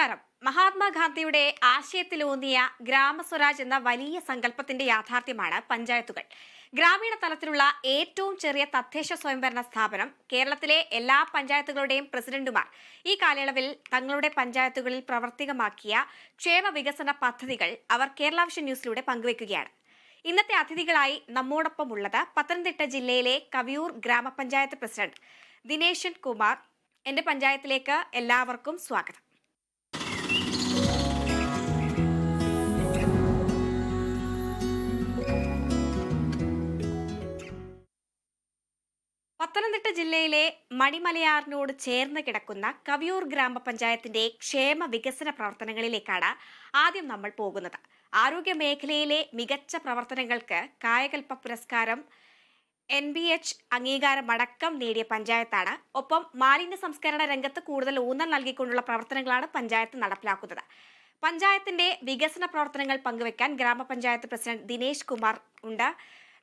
നമസ്കാരം. മഹാത്മാഗാന്ധിയുടെ ആശയത്തിലൂന്നിയ ഗ്രാമസ്വരാജ് എന്ന വലിയ സങ്കല്പത്തിന്റെ യാഥാർത്ഥ്യമാണ് പഞ്ചായത്തുകൾ. ഗ്രാമീണ തലത്തിലുള്ള ഏറ്റവും ചെറിയ തദ്ദേശ സ്വയംഭരണ സ്ഥാപനം. കേരളത്തിലെ എല്ലാ പഞ്ചായത്തുകളുടെയും പ്രസിഡന്റുമാർ ഈ കാലയളവിൽ തങ്ങളുടെ പഞ്ചായത്തുകളിൽ പ്രാവർത്തികമാക്കിയ ക്ഷേമ വികസന പദ്ധതികൾ അവർ കേരള വിഷൻ ന്യൂസിലൂടെ പങ്കുവയ്ക്കുകയാണ്. ഇന്നത്തെ അതിഥികളായി നമ്മോടൊപ്പം ഉള്ളത് പത്തനംതിട്ട ജില്ലയിലെ കവിയൂർ ഗ്രാമപഞ്ചായത്ത് പ്രസിഡന്റ് ദിനേശൻ കുമാർ. എന്റെ പഞ്ചായത്തിലേക്ക് എല്ലാവർക്കും സ്വാഗതം. പത്തനംതിട്ട ജില്ലയിലെ മണിമലയാറിനോട് ചേർന്ന് കിടക്കുന്ന കവിയൂർ ഗ്രാമപഞ്ചായത്തിന്റെ ക്ഷേമ വികസന പ്രവർത്തനങ്ങളിലേക്കാണ് ആദ്യം നമ്മൾ പോകുന്നത്. ആരോഗ്യ മേഖലയിലെ മികച്ച പ്രവർത്തനങ്ങൾക്ക് കായകൽപ്പ പുരസ്കാരം, NBH അംഗീകാരമടക്കം നേടിയ പഞ്ചായത്താണ്. ഒപ്പം മാലിന്യ സംസ്കരണ രംഗത്ത് കൂടുതൽ ഊന്നൽ നൽകിക്കൊണ്ടുള്ള പ്രവർത്തനങ്ങളാണ് പഞ്ചായത്ത് നടപ്പിലാക്കുന്നത്. പഞ്ചായത്തിന്റെ വികസന പ്രവർത്തനങ്ങൾ പങ്കുവെക്കാൻ ഗ്രാമപഞ്ചായത്ത് പ്രസിഡന്റ് ദിനേശ് കുമാർ ഉണ്ട്.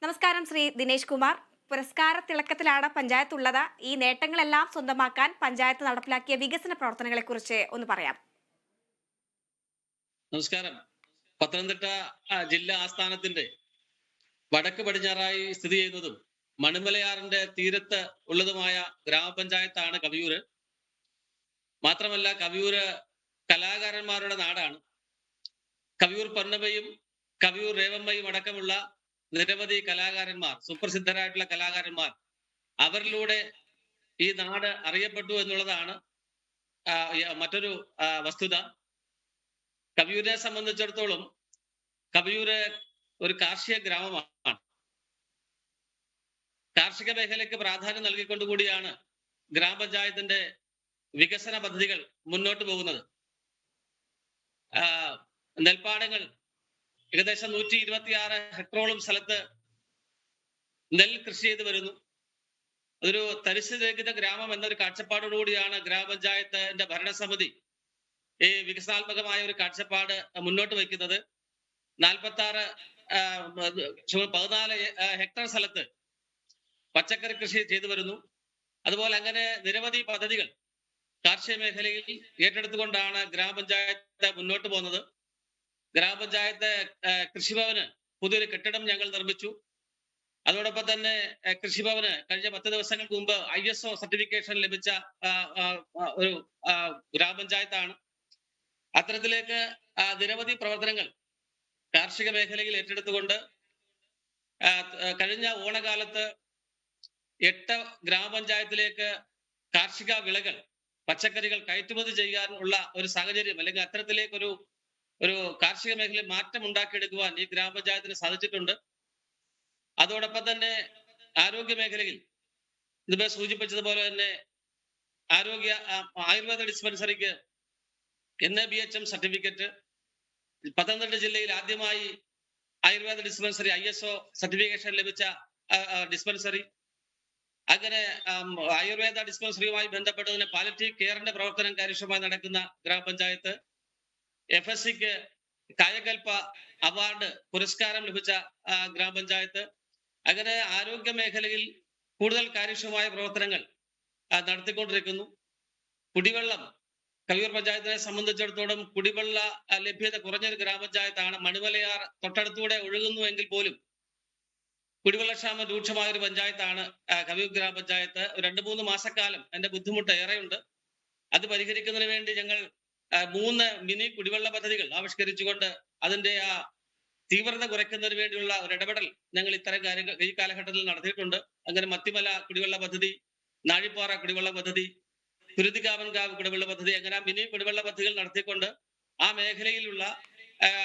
നമസ്കാരം ശ്രീ ദിനേശ് കുമാർ. പുരസ്കാര തിളക്കത്തിലാണ് പഞ്ചായത്ത് ഉള്ളത്. ഈ നേട്ടങ്ങളെല്ലാം സ്വന്തമാക്കാൻ പഞ്ചായത്ത് നടപ്പിലാക്കിയ വികസന പ്രവർത്തനങ്ങളെ കുറിച്ച് ഒന്ന് പറയാം. നമസ്കാരം. പത്തനംതിട്ട ജില്ലാ ആസ്ഥാനത്തിന്റെ വടക്ക് പടിഞ്ഞാറായി സ്ഥിതി ചെയ്യുന്നതും മണിമലയാറിന്റെ തീരത്ത് ഉള്ളതുമായ ഗ്രാമപഞ്ചായത്താണ് കവിയൂര്. മാത്രമല്ല കവിയൂര് കലാകാരന്മാരുടെ നാടാണ്. കവിയൂർ പൊന്നമ്മയും കവിയൂർ രേവമ്മയും അടക്കമുള്ള നിരവധി കലാകാരന്മാർ, സുപ്രസിദ്ധരായിട്ടുള്ള കലാകാരന്മാർ, അവരിലൂടെ ഈ നാട് അറിയപ്പെട്ടു എന്നുള്ളതാണ് മറ്റൊരു വസ്തുത. കവിയൂരിനെ സംബന്ധിച്ചിടത്തോളം കവിയൂര് ഒരു കാർഷിക ഗ്രാമമാണ്. കാർഷിക മേഖലയ്ക്ക് പ്രാധാന്യം നൽകിക്കൊണ്ടുകൂടിയാണ് ഗ്രാമപഞ്ചായത്തിന്റെ വികസന പദ്ധതികൾ മുന്നോട്ട് പോകുന്നത്. നെൽപ്പാടങ്ങൾ ഏകദേശം 126 ഹെക്ടറോളം സ്ഥലത്ത് നെൽ കൃഷി ചെയ്ത് വരുന്നു. അതൊരു തരിശ് രഹിത ഗ്രാമം എന്നൊരു കാഴ്ചപ്പാടോടുകൂടിയാണ് ഗ്രാമപഞ്ചായത്തിന്റെ ഭരണസമിതി ഈ വികസനാത്മകമായ ഒരു കാഴ്ചപ്പാട് മുന്നോട്ട് വയ്ക്കുന്നത്. 14 ഹെക്ടർ സ്ഥലത്ത് പച്ചക്കറി കൃഷി ചെയ്തു വരുന്നു. അതുപോലെ അങ്ങനെ നിരവധി പദ്ധതികൾ കാർഷിക മേഖലയിൽ ഏറ്റെടുത്തുകൊണ്ടാണ് ഗ്രാമപഞ്ചായത്ത് മുന്നോട്ട് പോകുന്നത്. ഗ്രാമപഞ്ചായത്ത് കൃഷിഭവന് പുതിയൊരു കെട്ടിടം ഞങ്ങൾ നിർമ്മിച്ചു. അതോടൊപ്പം തന്നെ കൃഷിഭവന് കഴിഞ്ഞ 10 ദിവസങ്ങൾക്ക് മുമ്പ് ISO സർട്ടിഫിക്കേഷൻ ലഭിച്ച ഒരു ഗ്രാമപഞ്ചായത്താണ്. അത്തരത്തിലേക്ക് നിരവധി പ്രവർത്തനങ്ങൾ കാർഷിക മേഖലയിൽ ഏറ്റെടുത്തുകൊണ്ട് കഴിഞ്ഞ ഓണകാലത്ത് 8 ഗ്രാമപഞ്ചായത്തിലേക്ക് കാർഷിക വിളകൾ, പച്ചക്കറികൾ കയറ്റുമതി ചെയ്യാനുള്ള ഒരു സാഹചര്യം, അല്ലെങ്കിൽ അത്തരത്തിലേക്കൊരു കാർഷിക മേഖലയിൽ മാറ്റം ഉണ്ടാക്കിയെടുക്കുവാൻ ഈ ഗ്രാമപഞ്ചായത്തിന് സാധിച്ചിട്ടുണ്ട്. അതോടൊപ്പം തന്നെ ആരോഗ്യ മേഖലയിൽ ഇതിപ്പോ സൂചിപ്പിച്ചതുപോലെ തന്നെ ആയുർവേദ ഡിസ്പെൻസറിക്ക് NABHM സർട്ടിഫിക്കറ്റ്, പത്തനംതിട്ട ജില്ലയിൽ ആദ്യമായി ആയുർവേദ ഡിസ്പെൻസറി ISO സർട്ടിഫിക്കേഷൻ ലഭിച്ച ഡിസ്പെൻസറി. അങ്ങനെ ആയുർവേദ ഡിസ്പെൻസറിയുമായി ബന്ധപ്പെട്ടതിന് പാലിറ്റീവ് കെയറിന്റെ പ്രവർത്തനം കാര്യക്ഷമമായി നടക്കുന്ന ഗ്രാമപഞ്ചായത്ത്. FSCക്ക് കായകൽപ്പ അവാർഡ് പുരസ്കാരം ലഭിച്ച ഗ്രാമപഞ്ചായത്ത്. അങ്ങനെ ആരോഗ്യ മേഖലയിൽ കൂടുതൽ കാര്യക്ഷമമായ പ്രവർത്തനങ്ങൾ നടത്തിക്കൊണ്ടിരിക്കുന്നു. കുടിവെള്ളം, കവിയൂർ പഞ്ചായത്തിനെ സംബന്ധിച്ചിടത്തോളം കുടിവെള്ള ലഭ്യത കുറഞ്ഞൊരു ഗ്രാമപഞ്ചായത്താണ്. മണിമലയാർ തൊട്ടടുത്തൂടെ ഒഴുകുന്നുവെങ്കിൽ പോലും കുടിവെള്ളക്ഷാമം രൂക്ഷമായ ഒരു പഞ്ചായത്താണ് കവിയൂർ ഗ്രാമപഞ്ചായത്ത്. 2-3 മാസക്കാലം എന്റെ ബുദ്ധിമുട്ട് ഏറെയുണ്ട്. അത് പരിഹരിക്കുന്നതിന് വേണ്ടി ഞങ്ങൾ 3 മിനി കുടിവെള്ള പദ്ധതികൾ ആവിഷ്കരിച്ചുകൊണ്ട് അതിന്റെ തീവ്രത കുറയ്ക്കുന്നതിന് വേണ്ടിയുള്ള ഒരു ഇടപെടൽ ഞങ്ങൾ ഇത്തരം കാര്യങ്ങൾ ഈ കാലഘട്ടത്തിൽ നടത്തിയിട്ടുണ്ട്. അങ്ങനെ മത്തിമല കുടിവെള്ള പദ്ധതി, നാഴിപ്പാറ കുടിവെള്ള പദ്ധതി, കുരുതികാവൻകാവ് കുടിവെള്ള പദ്ധതി, അങ്ങനെ മിനി കുടിവെള്ള പദ്ധതികൾ നടത്തിക്കൊണ്ട് ആ മേഖലയിലുള്ള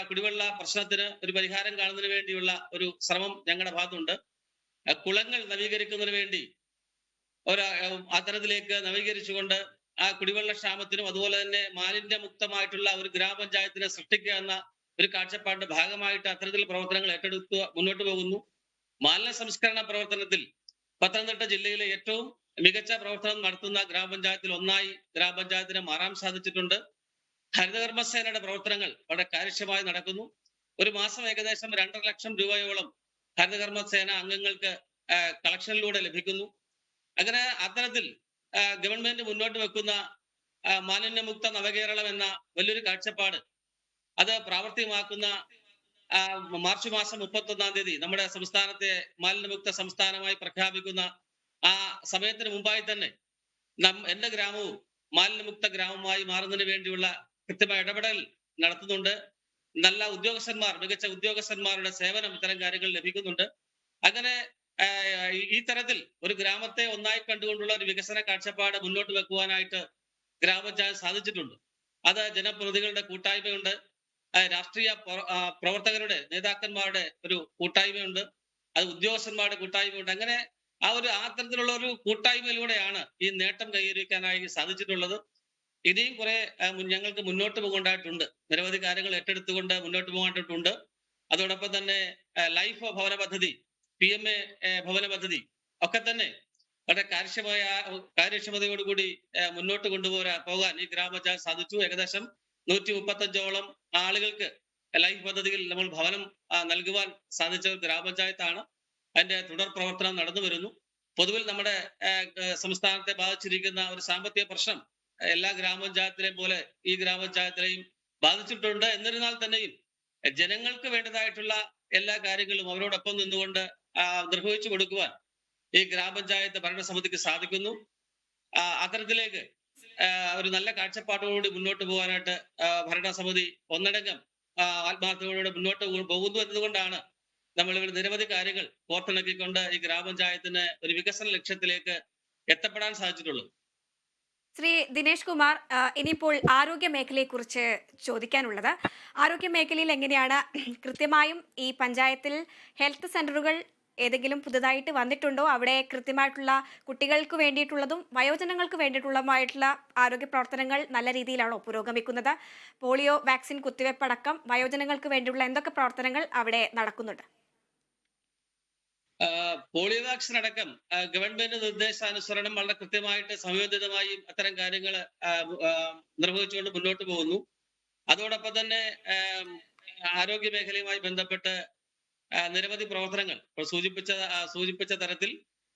കുടിവെള്ള പ്രശ്നത്തിന് ഒരു പരിഹാരം കാണുന്നതിന് വേണ്ടിയുള്ള ഒരു ശ്രമം ഞങ്ങളുടെ ഭാഗത്തുണ്ട്. കുളങ്ങൾ നവീകരിക്കുന്നതിന് വേണ്ടി അത്തരത്തിലേക്ക് നവീകരിച്ചുകൊണ്ട് ആ കുടിവെള്ള ക്ഷാമത്തിനും അതുപോലെ തന്നെ മാലിന്യമുക്തമായിട്ടുള്ള ഒരു ഗ്രാമപഞ്ചായത്തിനെ സൃഷ്ടിക്കുക എന്ന ഒരു കാഴ്ചപ്പാടിന്റെ ഭാഗമായിട്ട് അത്തരത്തിൽ പ്രവർത്തനങ്ങൾ ഏറ്റെടുത്ത് മുന്നോട്ട് പോകുന്നു. മാലിന്യ സംസ്കരണ പ്രവർത്തനത്തിൽ പത്തനംതിട്ട ജില്ലയിലെ ഏറ്റവും മികച്ച പ്രവർത്തനം നടത്തുന്ന ഗ്രാമപഞ്ചായത്തിൽ ഒന്നായി ഗ്രാമപഞ്ചായത്തിനെ മാറാൻ സാധിച്ചിട്ടുണ്ട്. ഹരിതകർമ്മസേനയുടെ പ്രവർത്തനങ്ങൾ വളരെ കാര്യക്ഷമമായി നടക്കുന്നു. ഒരു മാസം ഏകദേശം 2.5 ലക്ഷം രൂപയോളം ഹരിതകർമ്മസേന അംഗങ്ങൾക്ക് കളക്ഷനിലൂടെ ലഭിക്കുന്നു. അങ്ങനെ അത്തരത്തിൽ ഗവൺമെന്റ് മുന്നോട്ട് വെക്കുന്ന മാലിന്യമുക്ത നവകേരളം എന്ന വലിയൊരു കാഴ്ചപ്പാട് അത് പ്രാവർത്തികമാക്കുന്ന മാർച്ച് മാസം 31-ാം തീയതി നമ്മുടെ സംസ്ഥാനത്തെ മാലിന്യമുക്ത സംസ്ഥാനമായി പ്രഖ്യാപിക്കുന്ന ആ സമയത്തിന് മുമ്പായി തന്നെ എന്റെ ഗ്രാമവും മാലിന്യമുക്ത ഗ്രാമമായി മാറുന്നതിന് വേണ്ടിയുള്ള കൃത്യമായ ഇടപെടൽ നടത്തുന്നുണ്ട്. നല്ല ഉദ്യോഗസ്ഥന്മാർ, മികച്ച ഉദ്യോഗസ്ഥന്മാരുടെ സേവനം ഇത്തരം കാര്യങ്ങൾ ലഭിക്കുന്നുണ്ട്. അങ്ങനെ ഈ തരത്തിൽ ഒരു ഗ്രാമത്തെ ഒന്നായി കണ്ടുകൊണ്ടുള്ള ഒരു വികസന കാഴ്ചപ്പാട് മുന്നോട്ട് വെക്കുവാനായിട്ട് ഗ്രാമപഞ്ചായത്ത് സാധിച്ചിട്ടുണ്ട്. അത് ജനപ്രതിനിധികളുടെ കൂട്ടായ്മയുണ്ട്, രാഷ്ട്രീയ പ്രവർത്തകരുടെ നേതാക്കന്മാരുടെ ഒരു കൂട്ടായ്മയുണ്ട്, അത് ഉദ്യോഗസ്ഥന്മാരുടെ കൂട്ടായ്മയുണ്ട്. അങ്ങനെ ആ തരത്തിലുള്ള ഒരു കൂട്ടായ്മയിലൂടെയാണ് ഈ നേട്ടം കൈവരിക്കാനായി സാധിച്ചിട്ടുള്ളത്. ഇനിയും കുറെ ഞങ്ങൾക്ക് മുന്നോട്ട് പോകേണ്ടതായിട്ടുണ്ട്. നിരവധി കാര്യങ്ങൾ ഏറ്റെടുത്തുകൊണ്ട് മുന്നോട്ട് പോകേണ്ടതായിട്ടുണ്ട്. അതോടൊപ്പം തന്നെ ലൈഫ് ഭവന പദ്ധതി, PMA ഭവന പദ്ധതി ഒക്കെ തന്നെ വളരെ കാര്യക്ഷമതയോടുകൂടി മുന്നോട്ട് പോകാൻ ഈ ഗ്രാമപഞ്ചായത്ത് സാധിച്ചു. ഏകദേശം 135ഓളം ആളുകൾക്ക് ലൈഫ് പദ്ധതിയിൽ നമ്മൾ ഭവനം നൽകുവാൻ സാധിച്ച ഒരു ഗ്രാമപഞ്ചായത്താണ്. അതിന്റെ തുടർ പ്രവർത്തനം നടന്നു വരുന്നു. പൊതുവിൽ നമ്മുടെ സംസ്ഥാനത്തെ ബാധിച്ചിരിക്കുന്ന ഒരു സാമ്പത്തിക പ്രശ്നം എല്ലാ ഗ്രാമപഞ്ചായത്തിലെയും പോലെ ഈ ഗ്രാമപഞ്ചായത്തിലെയും ബാധിച്ചിട്ടുണ്ട്. എന്നിരുന്നാൽ തന്നെയും ജനങ്ങൾക്ക് വേണ്ടതായിട്ടുള്ള എല്ലാ കാര്യങ്ങളും അവരോടൊപ്പം നിന്നുകൊണ്ട് നിർവഹിച്ചു കൊടുക്കുവാൻ ഈ ഗ്രാമപഞ്ചായത്ത് ഭരണസമിതിക്ക് സാധിക്കുന്നു. അത്തരത്തിലേക്ക് ഒരു നല്ല കാഴ്ചപ്പാടോടുകൂടി മുന്നോട്ട് പോകാനായിട്ട് ഭരണസമിതി ഒന്നടങ്കം ആത്മാർത്ഥതയോടെ മുന്നോട്ട് പോകുന്നു എന്നതുകൊണ്ടാണ് നമ്മൾ ഇവിടെ നിരവധി കാര്യങ്ങൾ കോർത്തിണക്കിക്കൊണ്ട് ഈ ഗ്രാമപഞ്ചായത്തിന് ഒരു വികസന ലക്ഷ്യത്തിലേക്ക് എത്തപ്പെടാൻ സാധിച്ചിട്ടുള്ളൂ. ശ്രീ ദിനേശ് കുമാർ, ഇനിയിപ്പോൾ ആരോഗ്യ മേഖലയെക്കുറിച്ച് ചോദിക്കാനുള്ളത്, ആരോഗ്യ മേഖലയിൽ എങ്ങനെയാണ് കൃത്യമായും ഈ പഞ്ചായത്തിൽ ഹെൽത്ത് സെന്ററുകൾ ഏതെങ്കിലും പുതുതായിട്ട് വന്നിട്ടുണ്ടോ? അവിടെ കൃത്യമായിട്ടുള്ള കുട്ടികൾക്ക് വേണ്ടിയിട്ടുള്ളതും വയോജനങ്ങൾക്ക് വേണ്ടിയിട്ടുള്ളതുമായിട്ടുള്ള ആരോഗ്യ പ്രവർത്തനങ്ങൾ നല്ല രീതിയിലാണോ പുരോഗമിക്കുന്നത്? പോളിയോ വാക്സിൻ കുത്തിവയ്പ്പടക്കം വയോജനങ്ങൾക്ക് വേണ്ടിയുള്ള എന്തൊക്കെ പ്രവർത്തനങ്ങൾ അവിടെ നടക്കുന്നുണ്ട്? പോളിയോ വാക്സിൻ അടക്കം ഗവൺമെന്റ് നിർദ്ദേശാനുസരണം വളരെ കൃത്യമായിട്ട് സംയോജിതമായും അത്തരം കാര്യങ്ങൾ നിർവഹിച്ചുകൊണ്ട് മുന്നോട്ട് പോകുന്നു. അതോടൊപ്പം തന്നെ ആരോഗ്യ മേഖലയുമായി ബന്ധപ്പെട്ട് നിരവധി പ്രവർത്തനങ്ങൾ സൂചിപ്പിച്ച തരത്തിൽ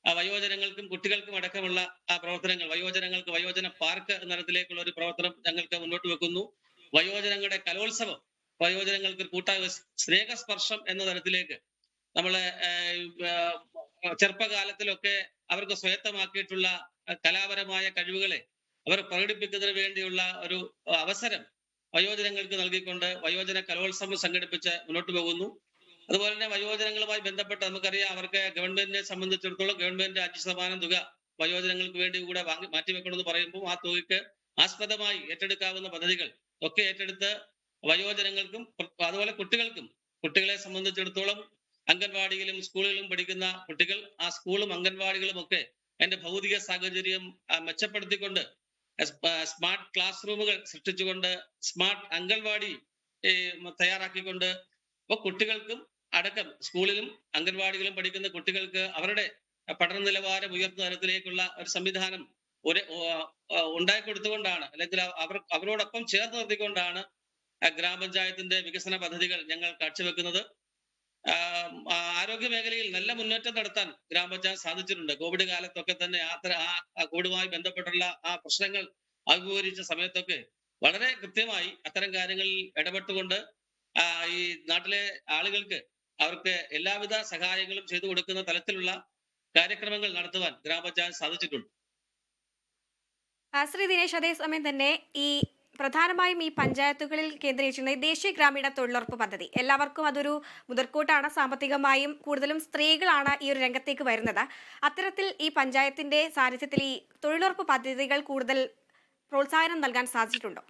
വയോജനങ്ങൾക്കും കുട്ടികൾക്കും അടക്കമുള്ള പ്രവർത്തനങ്ങൾ, വയോജനങ്ങൾക്ക് വയോജന പാർക്ക് എന്ന തരത്തിലേക്കുള്ള ഒരു പ്രവർത്തനം ഞങ്ങൾക്ക് മുന്നോട്ട് വെക്കുന്നു. വയോജനങ്ങളുടെ കലോത്സവം, വയോജനങ്ങൾക്ക് കൂട്ടായ സ്നേഹസ്പർശം എന്ന തരത്തിലേക്ക് നമ്മള് ചെറുപ്പകാലത്തിലൊക്കെ അവർക്ക് സ്വായത്തമാക്കിയിട്ടുള്ള കലാപരമായ കഴിവുകളെ അവർ പ്രകടിപ്പിക്കുന്നതിന് വേണ്ടിയുള്ള ഒരു അവസരം വയോജനങ്ങൾക്ക് നൽകിക്കൊണ്ട് വയോജന കലോത്സവം സംഘടിപ്പിച്ച് മുന്നോട്ട് പോകുന്നു. അതുപോലെ തന്നെ വയോജനങ്ങളുമായി ബന്ധപ്പെട്ട് നമുക്കറിയാം, അവർക്ക് ഗവൺമെന്റിനെ സംബന്ധിച്ചിടത്തോളം ഗവൺമെന്റ് 5% തുക വയോജനങ്ങൾക്ക് വേണ്ടി കൂടെ മാറ്റിവെക്കണമെന്ന് പറയുമ്പോൾ ആ തുകയ്ക്ക് ആസ്പദമായി ഏറ്റെടുക്കാവുന്ന പദ്ധതികൾ ഒക്കെ ഏറ്റെടുത്ത് വയോജനങ്ങൾക്കും അതുപോലെ കുട്ടികളെ സംബന്ധിച്ചിടത്തോളം അംഗൻവാടിയിലും സ്കൂളുകളിലും പഠിക്കുന്ന കുട്ടികൾ, ആ സ്കൂളും അംഗൻവാടികളും ഒക്കെ അതിന്റെ ഭൗതിക സാഹചര്യം മെച്ചപ്പെടുത്തിക്കൊണ്ട് സ്മാർട്ട് ക്ലാസ് റൂമുകൾ സൃഷ്ടിച്ചുകൊണ്ട് സ്മാർട്ട് അംഗൻവാടി തയ്യാറാക്കിക്കൊണ്ട് ഇപ്പൊ കുട്ടികൾക്കും അടക്കം സ്കൂളിലും അംഗൻവാടികളും പഠിക്കുന്ന കുട്ടികൾക്ക് അവരുടെ പഠന നിലവാരം ഉയർന്ന തരത്തിലേക്കുള്ള ഒരു സംവിധാനം ഉണ്ടാക്കിക്കൊടുത്തുകൊണ്ടാണ്, അല്ലെങ്കിൽ അവരോടൊപ്പം ചേർന്ന് നിർത്തിക്കൊണ്ടാണ് ഗ്രാമപഞ്ചായത്തിന്റെ വികസന പദ്ധതികൾ ഞങ്ങൾ കാഴ്ചവെക്കുന്നത്. ആരോഗ്യ മേഖലയിൽ നല്ല മുന്നേറ്റം നടത്താൻ ഗ്രാമപഞ്ചായത്ത് സാധിച്ചിട്ടുണ്ട്. കോവിഡ് കാലത്തൊക്കെ തന്നെ കോവിഡുമായി ബന്ധപ്പെട്ടുള്ള ആ പ്രശ്നങ്ങൾ അഭിമുഖീകരിച്ച സമയത്തൊക്കെ വളരെ കൃത്യമായി അത്തരം കാര്യങ്ങളിൽ ഇടപെട്ടുകൊണ്ട് ഈ നാട്ടിലെ ആളുകൾക്ക് അവർക്ക് എല്ലാവിധ സഹായങ്ങളും ചെയ്തു കൊടുക്കുന്ന തലത്തിലുള്ള കാര്യക്രമങ്ങൾ നടത്തുവാൻ ഗ്രാമപഞ്ചായത്ത് സാധിച്ചിട്ടുണ്ട്. ശ്രീ ദിനേശ്, അതേസമയം തന്നെ ഈ പ്രധാനമായും ഈ പഞ്ചായത്തുകളിൽ കേന്ദ്രീകരിച്ചിരുന്ന ദേശീയ ഗ്രാമീണ തൊഴിലുറപ്പ് പദ്ധതി എല്ലാവർക്കും അതൊരു മുതൽക്കൂട്ടാണ്. സാമ്പത്തികമായും കൂടുതലും സ്ത്രീകളാണ് ഈ ഒരു രംഗത്തേക്ക് വരുന്നത്. അത്തരത്തിൽ ഈ പഞ്ചായത്തിന്റെ സാന്നിധ്യത്തിൽ ഈ തൊഴിലുറപ്പ് പദ്ധതികൾ കൂടുതൽ പ്രോത്സാഹനം നൽകാൻ സാധിച്ചിട്ടുണ്ടോ?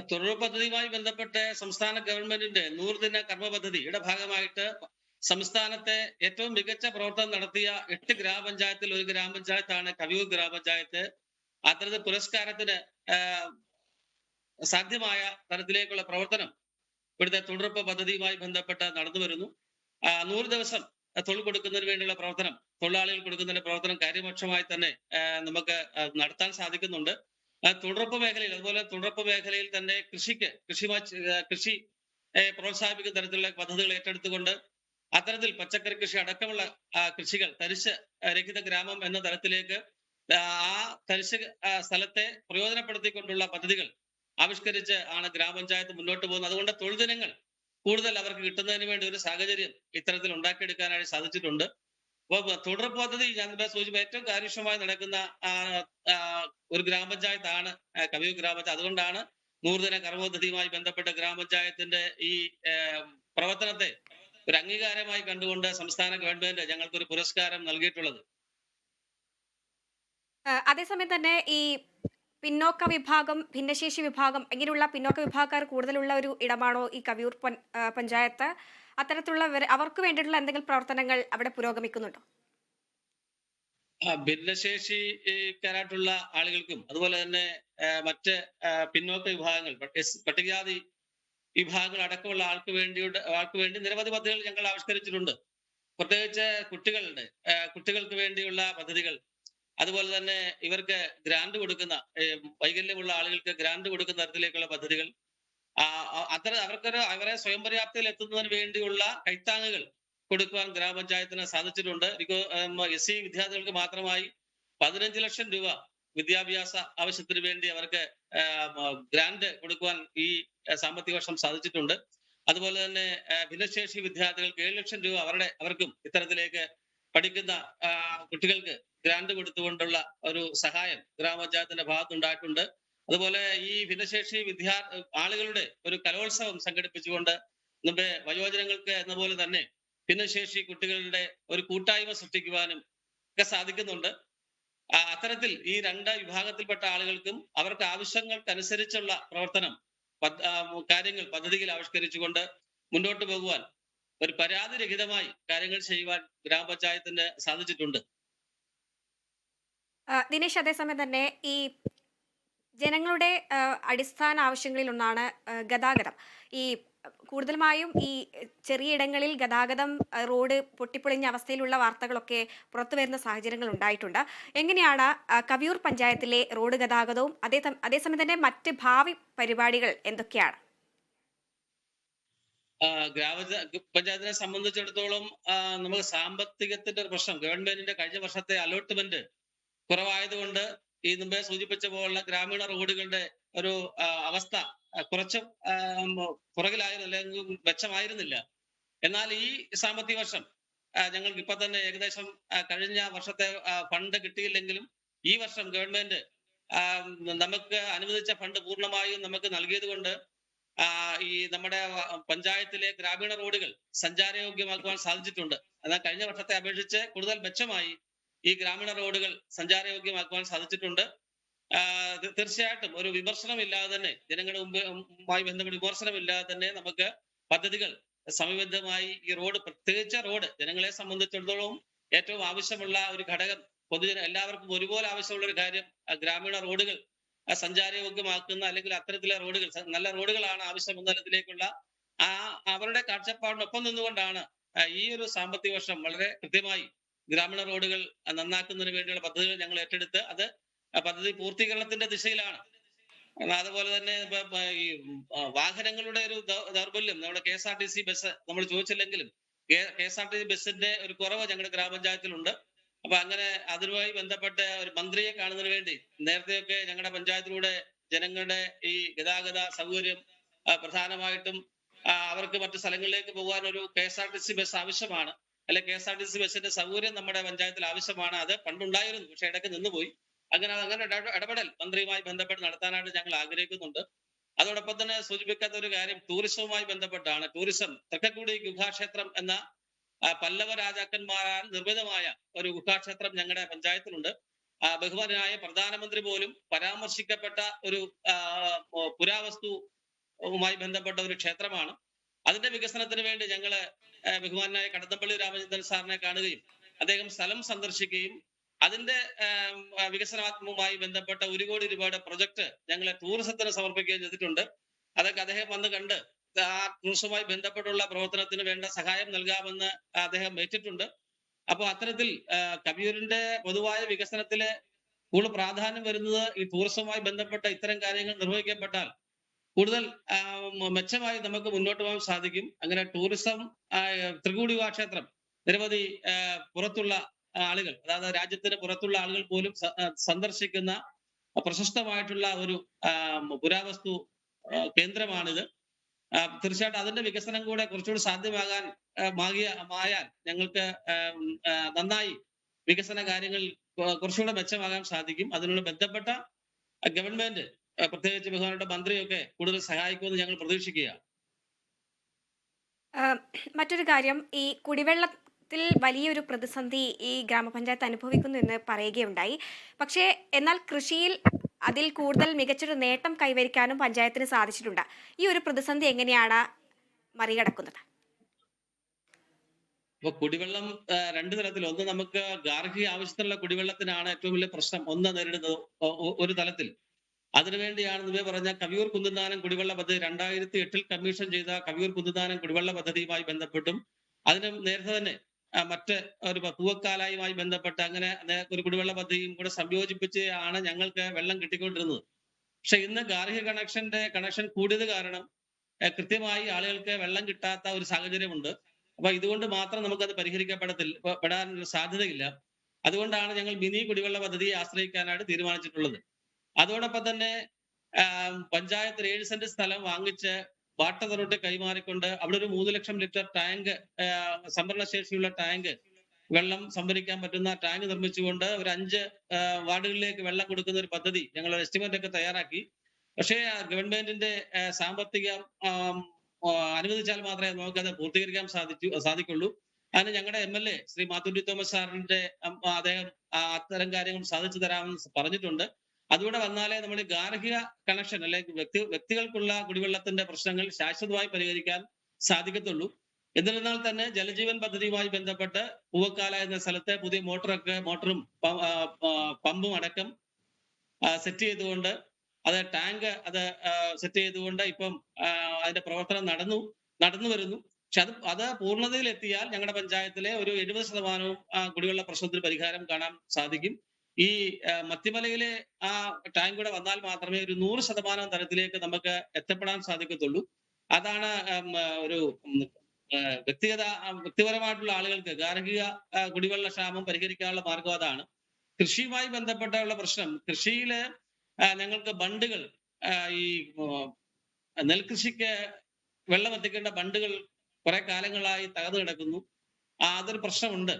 തൊഴിലുറപ്പ് പദ്ധതിയുമായി ബന്ധപ്പെട്ട് സംസ്ഥാന ഗവൺമെന്റിന്റെ 100 ദിന കർമ്മ പദ്ധതിയുടെ ഭാഗമായിട്ട് സംസ്ഥാനത്തെ ഏറ്റവും മികച്ച പ്രവർത്തനം നടത്തിയ 8 ഗ്രാമപഞ്ചായത്തിൽ ഒരു ഗ്രാമപഞ്ചായത്താണ് കവിയൂർ ഗ്രാമപഞ്ചായത്ത്. അത്തരത്തിൽ പുരസ്കാരത്തിന് സാധ്യമായ തരത്തിലേക്കുള്ള പ്രവർത്തനം ഇവിടുത്തെ തൊഴിലുറപ്പ് പദ്ധതിയുമായി ബന്ധപ്പെട്ട് നടന്നു വരുന്നു. 100 ദിവസം തൊഴിൽ കൊടുക്കുന്നതിന് വേണ്ടിയുള്ള പ്രവർത്തനം, തൊഴിലാളികൾ കൊടുക്കുന്നതിന്റെ പ്രവർത്തനം കാര്യപക്ഷമായി തന്നെ നമുക്ക് നടത്താൻ സാധിക്കുന്നുണ്ട്. തൊഴിലുറപ്പ് മേഖലയിൽ, അതുപോലെ തൊഴിലുറപ്പ് മേഖലയിൽ തന്നെ കൃഷി പ്രോത്സാഹിപ്പിക്കുന്ന തരത്തിലുള്ള പദ്ധതികൾ ഏറ്റെടുത്തുകൊണ്ട് അത്തരത്തിൽ പച്ചക്കറി കൃഷി അടക്കമുള്ള കൃഷികൾ, തരിശ് രഹിത ഗ്രാമം എന്ന തരത്തിലേക്ക് ആ തരിശ് സ്ഥലത്തെ പ്രയോജനപ്പെടുത്തിക്കൊണ്ടുള്ള പദ്ധതികൾ ആവിഷ്കരിച്ച് ആണ് ഗ്രാമപഞ്ചായത്ത് മുന്നോട്ട് പോകുന്നത്. അതുകൊണ്ട് തൊഴിൽ ദിനങ്ങൾ കൂടുതൽ അവർക്ക് കിട്ടുന്നതിന് വേണ്ടി ഒരു സാഹചര്യം ഇത്തരത്തിൽ ഉണ്ടാക്കിയെടുക്കാനായി സാധിച്ചിട്ടുണ്ട്. അപ്പൊ തുടർ പദ്ധതി ഞാൻ ഇവിടെ സൂചിപ്പിച്ച ഏറ്റവും കാര്യക്ഷമമായി നടക്കുന്ന ആ, ഒരു ഗ്രാമപഞ്ചായത്താണ് കവിയൂർ ഗ്രാമപഞ്ചായത്ത്. അതുകൊണ്ടാണ് നൂറുദിന കർമ്മ പദ്ധതിയുമായി ബന്ധപ്പെട്ട ഗ്രാമപഞ്ചായത്തിന്റെ ഈ പ്രവർത്തനത്തെ ഒരു അംഗീകാരമായി കണ്ടുകൊണ്ട് സംസ്ഥാന ഗവൺമെന്റ് ഞങ്ങൾക്കൊരു പുരസ്കാരം നൽകിയിട്ടുള്ളത്. അതേസമയം തന്നെ ഈ പിന്നോക്ക വിഭാഗം, ഭിന്നശേഷി വിഭാഗം ഇങ്ങനെയുള്ള പിന്നോക്ക വിഭാഗക്കാർ കൂടുതലുള്ള ഒരു ഇടമാണോ ഈ കവിയൂർ പഞ്ചായത്ത്? അത്തരത്തിലുള്ള അവർക്ക് വേണ്ടിയിട്ടുള്ള എന്തെങ്കിലും പ്രവർത്തനങ്ങൾ അവിടെ പുരോഗമിക്കുന്നുണ്ടോ? ഭിന്നശേഷിക്കാരായിട്ടുള്ള ആളുകൾക്കും അതുപോലെ തന്നെ മറ്റ് പിന്നോക്ക വിഭാഗങ്ങൾ, പട്ടികജാതി വിഭാഗങ്ങൾ അടക്കമുള്ള ആൾക്ക് വേണ്ടി നിരവധി പദ്ധതികൾ ഞങ്ങൾ ആവിഷ്കരിച്ചിട്ടുണ്ട്. പ്രത്യേകിച്ച് കുട്ടികൾക്ക് വേണ്ടിയുള്ള പദ്ധതികൾ, അതുപോലെ തന്നെ ഇവർക്ക് ഗ്രാന്റ് കൊടുക്കുന്ന വൈകല്യമുള്ള ആളുകൾക്ക് ഗ്രാന്റ് കൊടുക്കുന്ന തരത്തിലേക്കുള്ള പദ്ധതികൾ, അവരെ സ്വയം പര്യാപ്തയിൽ എത്തുന്നതിന് വേണ്ടിയുള്ള കൈത്താങ്ങുകൾ കൊടുക്കുവാൻ ഗ്രാമപഞ്ചായത്തിന് സാധിച്ചിട്ടുണ്ട്. SC വിദ്യാർത്ഥികൾക്ക് മാത്രമായി 15 ലക്ഷം രൂപ വിദ്യാഭ്യാസ ആവശ്യത്തിന് വേണ്ടി അവർക്ക് ഗ്രാന്റ് കൊടുക്കുവാൻ ഈ സാമ്പത്തിക വർഷം സാധിച്ചിട്ടുണ്ട്. അതുപോലെ തന്നെ ഭിന്നശേഷി വിദ്യാർത്ഥികൾക്ക് 7 ലക്ഷം രൂപ അവർക്കും ഇത്തരത്തിലേക്ക് പഠിക്കുന്ന കുട്ടികൾക്ക് ഗ്രാന്റ് കൊടുത്തുകൊണ്ടുള്ള ഒരു സഹായം ഗ്രാമപഞ്ചായത്തിന്റെ ഭാഗത്തുണ്ടായിട്ടുണ്ട്. അതുപോലെ ഈ ഭിന്നശേഷി ആളുകളുടെ ഒരു കലോത്സവം സംഘടിപ്പിച്ചുകൊണ്ട് നമ്മുടെ വയോജനങ്ങൾക്ക് എന്ന പോലെ തന്നെ ഭിന്നശേഷി കുട്ടികളുടെ ഒരു കൂട്ടായ്മ സൃഷ്ടിക്കുവാനും ഒക്കെ സാധിക്കുന്നുണ്ട്. അത്തരത്തിൽ ഈ രണ്ട് വിഭാഗത്തിൽപ്പെട്ട ആളുകൾക്കും അവർക്ക് ആവശ്യങ്ങൾക്കനുസരിച്ചുള്ള പ്രവർത്തനം പദ്ധതികൾ ആവിഷ്കരിച്ചുകൊണ്ട് മുന്നോട്ട് പോകുവാൻ ഒരു പരാതിരഹിതമായി കാര്യങ്ങൾ ചെയ്യുവാൻ ഗ്രാമപഞ്ചായത്തിന് സാധിച്ചിട്ടുണ്ട്. ദിനേശ്, അതേസമയം തന്നെ ഈ ജനങ്ങളുടെ അടിസ്ഥാന ആവശ്യങ്ങളിൽ ഒന്നാണ് ഗതാഗതം. ഈ കൂടുതലുമായും ഈ ചെറിയ ഇടങ്ങളിൽ ഗതാഗതം, റോഡ് പൊട്ടിപ്പൊളിഞ്ഞ അവസ്ഥയിലുള്ള വാർത്തകളൊക്കെ പുറത്തു വരുന്ന സാഹചര്യങ്ങൾ ഉണ്ടായിട്ടുണ്ട്. എങ്ങനെയാണ് കവിയൂർ പഞ്ചായത്തിലെ റോഡ് ഗതാഗതവും അതേസമയം തന്നെ മറ്റ് ഭാവി പരിപാടികൾ എന്തൊക്കെയാണ്? ഗ്രാമപഞ്ചായത്തിനെ സംബന്ധിച്ചിടത്തോളം നമുക്ക് സാമ്പത്തികത്തിന്റെ ഒരു പ്രശ്നം, ഗവൺമെന്റിന്റെ കഴിഞ്ഞ വർഷത്തെ അലോട്ട്മെന്റ് കുറവായതുകൊണ്ട് ഈ മുമ്പേ സൂചിപ്പിച്ച പോലുള്ള ഗ്രാമീണ റോഡുകളുടെ ഒരു അവസ്ഥ കുറച്ച് പുറകിലായിരുന്നു, അല്ലെങ്കിൽ മെച്ചമായിരുന്നില്ല. എന്നാൽ ഈ സാമ്പത്തിക വർഷം ഞങ്ങൾക്ക് ഇപ്പൊ തന്നെ ഏകദേശം കഴിഞ്ഞ വർഷത്തെ ഫണ്ട് കിട്ടിയില്ലെങ്കിലും ഈ വർഷം ഗവൺമെന്റ് നമുക്ക് അനുവദിച്ച ഫണ്ട് പൂർണ്ണമായും നമുക്ക് നൽകിയത് കൊണ്ട് ഈ നമ്മുടെ പഞ്ചായത്തിലെ ഗ്രാമീണ റോഡുകൾ സഞ്ചാരയോഗ്യമാക്കുവാൻ സാധിച്ചിട്ടുണ്ട്. എന്നാൽ കഴിഞ്ഞ വർഷത്തെ അപേക്ഷിച്ച് കൂടുതൽ മെച്ചമായി ഈ ഗ്രാമീണ റോഡുകൾ സഞ്ചാരയോഗ്യമാക്കുവാൻ സാധിച്ചിട്ടുണ്ട്. തീർച്ചയായിട്ടും ഒരു വിമർശനമില്ലാതെ തന്നെ, ജനങ്ങളുടെ മുമ്പുമായി ബന്ധപ്പെട്ട് വിമർശനമില്ലാതെ തന്നെ നമുക്ക് പദ്ധതികൾ സമയബദ്ധമായി ഈ റോഡ്, പ്രത്യേകിച്ച് റോഡ് ജനങ്ങളെ സംബന്ധിച്ചിടത്തോളം ഏറ്റവും ആവശ്യമുള്ള ഒരു ഘടകം, എല്ലാവർക്കും ഒരുപോലെ ആവശ്യമുള്ള ഒരു കാര്യം ഗ്രാമീണ റോഡുകൾ സഞ്ചാരയോഗ്യമാക്കുന്ന, അല്ലെങ്കിൽ അത്തരത്തിലെ റോഡുകൾ, നല്ല റോഡുകളാണ് ആവശ്യം എന്ന തരത്തിലേക്കുള്ള അവരുടെ കാഴ്ചപ്പാടിനൊപ്പം നിന്നുകൊണ്ടാണ് ഈ ഒരു സാമ്പത്തിക വർഷം വളരെ കൃത്യമായി ഗ്രാമീണ റോഡുകൾ നന്നാക്കുന്നതിന് വേണ്ടിയുള്ള പദ്ധതികൾ ഞങ്ങൾ ഏറ്റെടുത്ത് അത് പദ്ധതി പൂർത്തീകരണത്തിന്റെ ദിശയിലാണ്. അതുപോലെ തന്നെ ഈ വാഹനങ്ങളുടെ ഒരു ദൗർബല്യം, നമ്മുടെ KSRTC ബസ് നമ്മൾ ചോദിച്ചില്ലെങ്കിലും KSRTC ബസ്സിന്റെ ഒരു കുറവ് ഞങ്ങളുടെ ഗ്രാമപഞ്ചായത്തിലുണ്ട്. അപ്പൊ അങ്ങനെ അതുമായി ബന്ധപ്പെട്ട് ഒരു മന്ത്രിയെ കാണുന്നതിന് വേണ്ടി നേരത്തെയൊക്കെ ഞങ്ങളുടെ പഞ്ചായത്തിലൂടെ ജനങ്ങളുടെ ഈ ഗതാഗത സൗകര്യം, പ്രധാനമായിട്ടും അവർക്ക് മറ്റു സ്ഥലങ്ങളിലേക്ക് പോകാൻ ഒരു KSRTC ബസ് ആവശ്യമാണ്, അല്ലെ KSRTC ബസ്സിന്റെ സൗകര്യം നമ്മുടെ പഞ്ചായത്തിൽ ആവശ്യമാണ്. അത് പണ്ടുണ്ടായിരുന്നു, പക്ഷെ ഇടയ്ക്ക് നിന്നുപോയി. അങ്ങനെ ഇടപെടൽ മന്ത്രിയുമായി ബന്ധപ്പെട്ട് നടത്താനായിട്ട് ഞങ്ങൾ ആഗ്രഹിക്കുന്നുണ്ട്. അതോടൊപ്പം തന്നെ സൂചിപ്പിക്കാത്ത ഒരു കാര്യം ടൂറിസവുമായി ബന്ധപ്പെട്ടാണ്. ടൂറിസം, തൃക്കക്കുടി ഗുഹാക്ഷേത്രം എന്ന പല്ലവ രാജാക്കന്മാരാൽ നിർമ്മിതമായ ഒരു ഗുഹാക്ഷേത്രം ഞങ്ങളുടെ പഞ്ചായത്തിലുണ്ട്. ബഹുമാനായ പ്രധാനമന്ത്രി പോലും പരാമർശിക്കപ്പെട്ട ഒരു പുരാവസ്തുവുമായി ബന്ധപ്പെട്ട ഒരു ക്ഷേത്രമാണ്. അതിന്റെ വികസനത്തിന് വേണ്ടി ഞങ്ങള് ബഹുമാനായ കടന്നപ്പള്ളി രാമചന്ദ്രൻ സാറിനെ കാണുകയും അദ്ദേഹം സ്ഥലം സന്ദർശിക്കുകയും അതിന്റെ വികസനവുമായി ബന്ധപ്പെട്ട 1 കോടി രൂപയുടെ പ്രൊജക്ട് ഞങ്ങളെ ടൂറിസത്തിന് സമർപ്പിക്കുകയും ചെയ്തിട്ടുണ്ട്. അതൊക്കെ അദ്ദേഹം വന്ന് കണ്ട് ആ ടൂറിസവുമായി ബന്ധപ്പെട്ടുള്ള പ്രവർത്തനത്തിന് വേണ്ട സഹായം നൽകാമെന്ന് അദ്ദേഹം ഏറ്റിട്ടുണ്ട്. അപ്പൊ അത്തരത്തിൽ കവിയൂരിന്റെ പൊതുവായ വികസനത്തിലെ കൂടുതൽ പ്രാധാന്യം വരുന്നത് ഈ ടൂറിസവുമായി ബന്ധപ്പെട്ട ഇത്തരം കാര്യങ്ങൾ നിർവഹിക്കപ്പെട്ടാൽ കൂടുതൽ മെച്ചമായി നമുക്ക് മുന്നോട്ട് പോകാൻ സാധിക്കും. അങ്ങനെ ടൂറിസം, തൃക്കുടി ഗുഹാക്ഷേത്രം നിരവധി പുറത്തുള്ള ആളുകൾ, അതായത് രാജ്യത്തിന് പുറത്തുള്ള ആളുകൾ പോലും സന്ദർശിക്കുന്ന പ്രശസ്തമായിട്ടുള്ള ഒരു പുരാവസ്തു കേന്ദ്രമാണിത്. തീർച്ചയായിട്ടും അതിന്റെ വികസനം കൂടെ കുറച്ചുകൂടി സാധ്യമാകാൻ മായാൽ ഞങ്ങൾക്ക് നന്നായി വികസന കാര്യങ്ങൾ കുറച്ചുകൂടെ മെച്ചമാകാൻ സാധിക്കും. അതിനുള്ള ബന്ധപ്പെട്ട ഗവൺമെന്റ്, പ്രത്യേകിച്ച് ബഹുമാനപ്പെട്ട മന്ത്രിയൊക്കെ കൂടുതൽ സഹായിക്കുമെന്ന് ഞങ്ങൾ പ്രതീക്ഷിക്കുകയാണ്. മറ്റൊരു കാര്യം, ഈ കുടിവെള്ളത്തിൽ വലിയൊരു പ്രതിസന്ധി ഈ ഗ്രാമപഞ്ചായത്ത് അനുഭവിക്കുന്നു എന്ന് പറയുകയുണ്ടായി. പക്ഷേ എന്നാൽ കൃഷിയിൽ അതിൽ കൂടുതൽ മികച്ചൊരു നേട്ടം കൈവരിക്കാനും പഞ്ചായത്തിന് സാധിച്ചിട്ടുണ്ട്. ഈ ഒരു പ്രതിസന്ധി എങ്ങനെയാണ് മറികടക്കുന്നത്? അപ്പൊ കുടിവെള്ളം രണ്ട് തരത്തിൽ. ഒന്ന്, നമുക്ക് ഗാർഹിക ആവശ്യത്തിനുള്ള കുടിവെള്ളത്തിനാണ് ഏറ്റവും വലിയ പ്രശ്നം ഒന്ന് നേരിടുന്നത് ഒരു തലത്തിൽ. അതിനുവേണ്ടിയാണ് മുമ്പേ പറഞ്ഞ കവിയൂർ കുന്നുന്നാനം കുടിവെള്ള പദ്ധതി 2008 കമ്മീഷൻ ചെയ്ത കവിയൂർ കുന്നുന്നാനം കുടിവെള്ള പദ്ധതിയുമായി ബന്ധപ്പെട്ടും അതിന് നേരത്തെ തന്നെ മറ്റ് ഒരു പൂവക്കാലായുമായി ബന്ധപ്പെട്ട് അങ്ങനെ ഒരു കുടിവെള്ള പദ്ധതിയും കൂടെ സംയോജിപ്പിച്ച് ആണ് ഞങ്ങൾക്ക് വെള്ളം കിട്ടിക്കൊണ്ടിരുന്നത്. പക്ഷെ ഇന്ന് ഗാർഹിക കണക്ഷൻ കൂടിയത് കാരണം കൃത്യമായി ആളുകൾക്ക് വെള്ളം കിട്ടാത്ത ഒരു സാഹചര്യമുണ്ട്. അപ്പൊ ഇതുകൊണ്ട് മാത്രം നമുക്കത് പെടാനുള്ള സാധ്യതയില്ല. അതുകൊണ്ടാണ് ഞങ്ങൾ മിനി കുടിവെള്ള പദ്ധതിയെ ആശ്രയിക്കാനായിട്ട് തീരുമാനിച്ചിട്ടുള്ളത്. അതോടൊപ്പം തന്നെ പഞ്ചായത്ത് 7 സെന്റ് സ്ഥലം വാങ്ങിച്ച് വാട്ടർ അതോറിറ്റി കൈമാറിക്കൊണ്ട് അവിടെ ഒരു 3 ലക്ഷം ലിറ്റർ ടാങ്ക്, സംഭരണ ശേഷിയുള്ള ടാങ്ക്, വെള്ളം സംഭരിക്കാൻ പറ്റുന്ന ടാങ്ക് നിർമ്മിച്ചുകൊണ്ട് ഒരു 5 വാർഡുകളിലേക്ക് വെള്ളം കൊടുക്കുന്ന ഒരു പദ്ധതി ഞങ്ങൾ എസ്റ്റിമേറ്റ് ഒക്കെ തയ്യാറാക്കി. പക്ഷേ ഗവൺമെന്റിന്റെ സാമ്പത്തികം അനുവദിച്ചാൽ മാത്രമേ നമുക്കത് പൂർത്തീകരിക്കാൻ സാധിക്കുള്ളൂ. അതിന് ഞങ്ങളുടെ MLA ശ്രീ മാത്തുണ്ടി തോമസ് സാറിന്റെ അദ്ദേഹം അത്തരം കാര്യങ്ങൾ സാധിച്ചു തരാമെന്ന് പറഞ്ഞിട്ടുണ്ട്. അതുകൂടെ വന്നാലേ നമ്മൾ ഗാർഹിക കണക്ഷൻ അല്ലെങ്കിൽ വ്യക്തികൾക്കുള്ള കുടിവെള്ളത്തിന്റെ പ്രശ്നങ്ങൾ ശാശ്വതമായി പരിഹരിക്കാൻ സാധിക്കത്തുള്ളൂ. എന്നിരുന്നാൽ തന്നെ ജലജീവൻ പദ്ധതിയുമായി ബന്ധപ്പെട്ട് പൂവക്കാല എന്ന സ്ഥലത്തെ പുതിയ മോട്ടറും പമ്പും അടക്കം സെറ്റ് ചെയ്തുകൊണ്ട് ടാങ്ക് സെറ്റ് ചെയ്തുകൊണ്ട് ഇപ്പം അതിന്റെ പ്രവർത്തനം നടന്നു വരുന്നു. പക്ഷെ അത് പൂർണ്ണതയിൽ എത്തിയാൽ ഞങ്ങളുടെ പഞ്ചായത്തിലെ ഒരു 70% കുടിവെള്ള പ്രശ്നത്തിന് പരിഹാരം കാണാൻ സാധിക്കും. ഈ മത്തിമലയിലെ ആ ടാങ്ക് കൂടെ വന്നാൽ മാത്രമേ ഒരു 100% തലത്തിലേക്ക് നമുക്ക് എത്തപ്പെടാൻ സാധിക്കത്തുള്ളൂ. അതാണ് ഒരു വ്യക്തിപരമായിട്ടുള്ള ആളുകൾക്ക് ഗാർഹിക കുടിവെള്ള ക്ഷാമം പരിഹരിക്കാനുള്ള മാർഗം അതാണ്. കൃഷിയുമായി ബന്ധപ്പെട്ടുള്ള പ്രശ്നം, കൃഷിയില് ഞങ്ങൾക്ക് ബണ്ടുകൾ, ഈ നെൽകൃഷിക്ക് വെള്ളം എത്തിക്കേണ്ട ബണ്ടുകൾ കുറെ കാലങ്ങളായി തകർന്നു കിടക്കുന്നു. അതൊരു പ്രശ്നമുണ്ട്.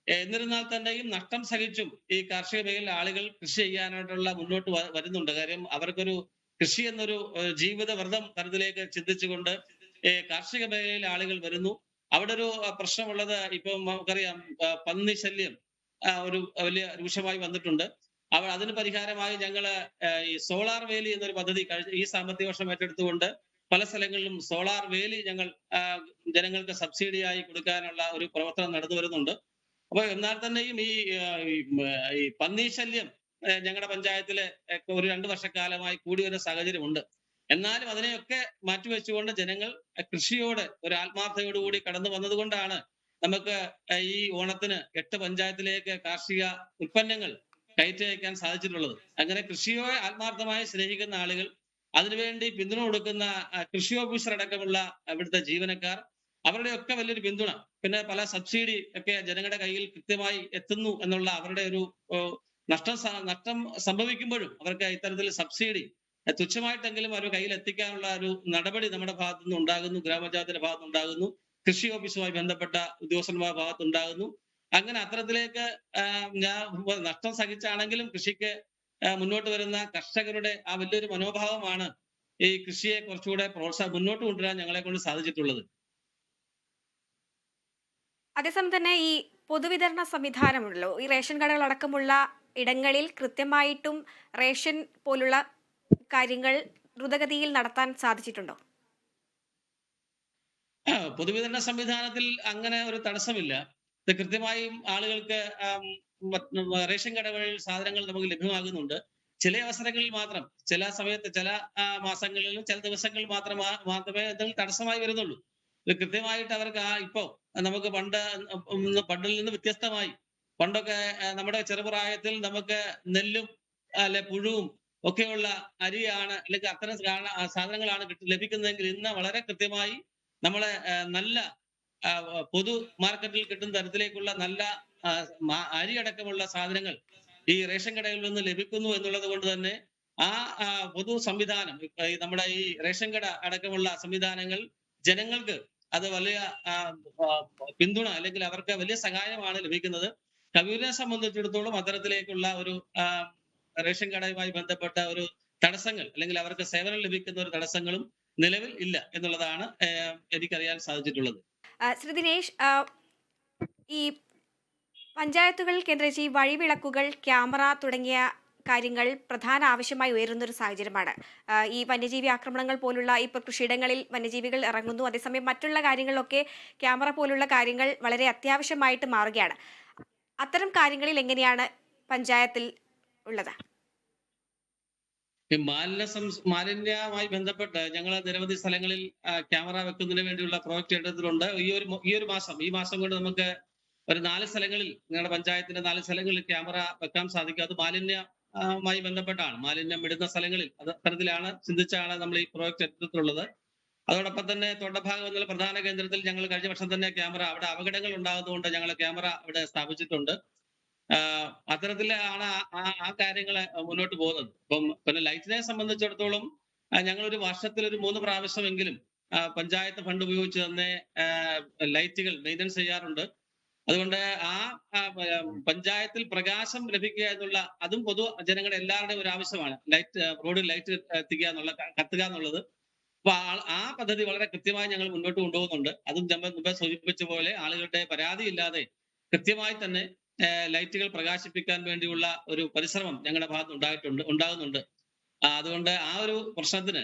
എന്നിരുന്നാൽ തന്നെയും നഷ്ടം സഹിച്ചും ഈ കാർഷിക മേഖലയിലെ ആളുകൾ കൃഷി ചെയ്യാനായിട്ടുള്ള മുന്നോട്ട് വരുന്നുണ്ട്. കാര്യം അവർക്കൊരു കൃഷി എന്നൊരു ജീവിത വ്രതം തരത്തിലേക്ക് ചിന്തിച്ചുകൊണ്ട് കാർഷിക മേഖലയിലെ ആളുകൾ വരുന്നു. അവിടെ ഒരു പ്രശ്നമുള്ളത് ഇപ്പം നമുക്കറിയാം, പന്നി ശല്യം ഒരു വലിയ രൂക്ഷമായി വന്നിട്ടുണ്ട്. അതിന് പരിഹാരമായി ഞങ്ങള് ഈ സോളാർ വേലി എന്നൊരു പദ്ധതി ഈ സാമ്പത്തിക വർഷം ഏറ്റെടുത്തുകൊണ്ട് പല സ്ഥലങ്ങളിലും സോളാർ വേലി ഞങ്ങൾ ജനങ്ങൾക്ക് സബ്സിഡിയായി കൊടുക്കാനുള്ള ഒരു പ്രവർത്തനം നടന്നു വരുന്നുണ്ട്. അപ്പൊ എന്നാൽ തന്നെയും ഈ പന്നി ശല്യം ഞങ്ങളുടെ പഞ്ചായത്തിലെ ഒരു 2 വർഷക്കാലമായി കൂടി വരുന്ന സാഹചര്യമുണ്ട്. എന്നാലും അതിനെയൊക്കെ മാറ്റിവെച്ചുകൊണ്ട് ജനങ്ങൾ കൃഷിയോട് ഒരു ആത്മാർത്ഥതയോടുകൂടി കടന്നു വന്നതുകൊണ്ടാണ് നമുക്ക് ഈ ഓണത്തിന് 8 പഞ്ചായത്തിലേക്ക് കാർഷിക ഉൽപ്പന്നങ്ങൾ കയറ്റി അയക്കാൻ സാധിച്ചിട്ടുള്ളത്. അങ്ങനെ കൃഷിയെ ആത്മാർത്ഥമായി സ്നേഹിക്കുന്ന ആളുകൾ, അതിനുവേണ്ടി പിന്തുണ കൊടുക്കുന്ന കൃഷി ഓഫീസർ അടക്കമുള്ള ഇവിടുത്തെ ജീവനക്കാർ, അവരുടെയൊക്കെ വലിയൊരു പിന്തുണ, പിന്നെ പല സബ്സിഡി ഒക്കെ ജനങ്ങളുടെ കയ്യിൽ കൃത്യമായി എത്തുന്നു എന്നുള്ള അവരുടെ ഒരു നഷ്ടം സംഭവിക്കുമ്പോഴും അവർക്ക് ഇത്തരത്തിൽ സബ്സിഡി തുച്ഛമായിട്ടെങ്കിലും അവരുടെ കയ്യിൽ എത്തിക്കാനുള്ള ഒരു നടപടി നമ്മുടെ ഭാഗത്തു നിന്ന് ഉണ്ടാകുന്നു, ഗ്രാമപഞ്ചായത്തിന്റെ ഭാഗത്ത് ഉണ്ടാകുന്നു, കൃഷി ഓഫീസുമായി ബന്ധപ്പെട്ട ഉദ്യോഗസ്ഥന്മാരുടെ ഭാഗത്ത് ഉണ്ടാകുന്നു. അങ്ങനെ അത്തരത്തിലേക്ക് നഷ്ടം സഹിച്ചാണെങ്കിലും കൃഷിക്ക് മുന്നോട്ട് വരുന്ന കർഷകരുടെ ആ വലിയൊരു മനോഭാവമാണ് ഈ കൃഷിയെ കുറച്ചുകൂടെ മുന്നോട്ട് കൊണ്ടുവരാൻ ഞങ്ങളെ കൊണ്ട് സാധിച്ചിട്ടുള്ളത്. അതേസമയം തന്നെ ഈ പൊതുവിതരണ സംവിധാനമുണ്ടല്ലോ, ഈ റേഷൻ കടകൾ അടക്കമുള്ള ഇടങ്ങളിൽ കൃത്യമായിട്ടും റേഷൻ പോലുള്ള കാര്യങ്ങൾ ദ്രുതഗതിയിൽ നടത്താൻ സാധിച്ചിട്ടുണ്ടോ? പൊതുവിതരണ സംവിധാനത്തിൽ അങ്ങനെ ഒരു തടസ്സമില്ല. കൃത്യമായും ആളുകൾക്ക് റേഷൻ കടകളിൽ സാധനങ്ങൾ നമുക്ക് ലഭ്യമാകുന്നുണ്ട്. ചില അവസരങ്ങളിൽ മാത്രം, ചില സമയത്ത്, ചില മാസങ്ങളിലും ചില ദിവസങ്ങളിൽ മാത്രമേ എന്തെങ്കിലും തടസ്സമായി വരുന്നുള്ളൂ. ഇത് കൃത്യമായിട്ട് അവർക്ക് ഇപ്പോ നമുക്ക് പണ്ടിൽ നിന്ന് വ്യത്യസ്തമായി, പണ്ടൊക്കെ നമ്മുടെ ചെറുപ്രായത്തിൽ നമുക്ക് നെല്ലും അല്ലെ പുഴുവും ഒക്കെയുള്ള അരിയാണ് അല്ലെങ്കിൽ അത്തരം സാധനങ്ങളാണ് ലഭിക്കുന്നതെങ്കിൽ ഇന്ന് വളരെ കൃത്യമായി നമ്മളെ നല്ല പൊതു മാർക്കറ്റിൽ കിട്ടുന്ന തരത്തിലേക്കുള്ള നല്ല അരി അടക്കമുള്ള സാധനങ്ങൾ ഈ റേഷൻ കടകളിൽ നിന്ന് ലഭിക്കുന്നു എന്നുള്ളത് കൊണ്ട് തന്നെ ആ പൊതു സംവിധാനം ഈ നമ്മുടെ ഈ റേഷൻ കട അടക്കമുള്ള സംവിധാനങ്ങൾ ജനങ്ങൾക്ക് അത് വലിയ ആ, ആ, പിന്തുണ അല്ലെങ്കിൽ അവർക്ക് വലിയ സഹായമാണ് ലഭിക്കുന്നത്. കവിയൂരിനെ സംബന്ധിച്ചിടത്തോളം അത്തരത്തിലേക്കുള്ള ഒരു റേഷൻ കടയുമായി ബന്ധപ്പെട്ട ഒരു തടസ്സങ്ങൾ അല്ലെങ്കിൽ അവർക്ക് സേവനം ലഭിക്കുന്ന ഒരു തടസ്സങ്ങളും നിലവിൽ ഇല്ല എന്നുള്ളതാണ് എനിക്കറിയാൻ സാധിച്ചിട്ടുള്ളത്. ശ്രീ ദിനേശ്, ഈ പഞ്ചായത്തുകൾ കേന്ദ്രീകരിച്ച് ഈ വഴിവിളക്കുകൾ, ക്യാമറ തുടങ്ങിയ കാര്യങ്ങൾ പ്രധാന ആവശ്യമായി ഉയരുന്നൊരു സാഹചര്യമാണ്. ഈ വന്യജീവി ആക്രമണങ്ങൾ പോലുള്ള ഇപ്പോൾ കൃഷിയിടങ്ങളിൽ വന്യജീവികൾ ഇറങ്ങുന്നു, അതേസമയം മറ്റുള്ള കാര്യങ്ങളിലൊക്കെ ക്യാമറ പോലുള്ള കാര്യങ്ങൾ വളരെ അത്യാവശ്യമായിട്ട് മാറുകയാണ്. അത്തരം കാര്യങ്ങളിൽ എങ്ങനെയാണ് പഞ്ചായത്തിൽ ഉള്ളത്? ഈ മാലിന്യവുമായി ബന്ധപ്പെട്ട് ഞങ്ങൾ നിരവധി സ്ഥലങ്ങളിൽ ക്യാമറ വെക്കുന്നതിന് വേണ്ടിയുള്ള പ്രോജക്റ്റ് എടുത്തിട്ടുണ്ട്. ഈ മാസം കൊണ്ട് നമുക്ക് ഒരു 4 സ്ഥലങ്ങളിൽ, ഞങ്ങളുടെ പഞ്ചായത്തിന്റെ 4 സ്ഥലങ്ങളിൽ ക്യാമറ വെക്കാൻ സാധിക്കും. അത് മാലിന്യവുമായി ബന്ധപ്പെട്ടാണ്. മാലിന്യം ഇടുന്ന സ്ഥലങ്ങളിൽ അത് അത്തരത്തിലാണ് ചിന്തിച്ചാണ് നമ്മൾ ഈ പ്രോജക്റ്റ് എടുത്തിട്ടുള്ളത്. അതോടൊപ്പം തന്നെ തൊണ്ടഭാഗം എന്നുള്ള പ്രധാന കേന്ദ്രത്തിൽ ഞങ്ങൾ കഴിഞ്ഞ വർഷം തന്നെ ക്യാമറ, അവിടെ അപകടങ്ങൾ ഉണ്ടാകുന്നതുകൊണ്ട് ഞങ്ങൾ ക്യാമറ അവിടെ സ്ഥാപിച്ചിട്ടുണ്ട്. അത്തരത്തിലാണ് ആ കാര്യങ്ങൾ മുന്നോട്ട് പോകുന്നത്. ഇപ്പം പിന്നെ ലൈറ്റിനെ സംബന്ധിച്ചിടത്തോളം ഞങ്ങൾ ഒരു വർഷത്തിൽ ഒരു 3 പ്രാവശ്യമെങ്കിലും പഞ്ചായത്ത് ഫണ്ട് ഉപയോഗിച്ച് തന്നെ ലൈറ്റുകൾ മെയിൻ്റെനൻസ് ചെയ്യാറുണ്ട്. അതുകൊണ്ട് പഞ്ചായത്തിൽ പ്രകാശം ലഭിക്കുക എന്നുള്ള അതും പൊതു ജനങ്ങളുടെ എല്ലാവരുടെയും ഒരു ആവശ്യമാണ്. റോഡിൽ ലൈറ്റ് കത്തുക എന്നുള്ളത്. അപ്പൊ ആ പദ്ധതി വളരെ കൃത്യമായി ഞങ്ങൾ മുന്നോട്ട് കൊണ്ടുപോകുന്നുണ്ട്. അതും മുമ്പേ സൂചിപ്പിച്ച പോലെ ആളുകളുടെ പരാതി ഇല്ലാതെ കൃത്യമായി തന്നെ ലൈറ്റുകൾ പ്രകാശിപ്പിക്കാൻ വേണ്ടിയുള്ള ഒരു പരിശ്രമം ഞങ്ങളുടെ ഭാഗത്ത് ഉണ്ടാകുന്നുണ്ട്. അതുകൊണ്ട് ആ ഒരു പ്രശ്നത്തിന്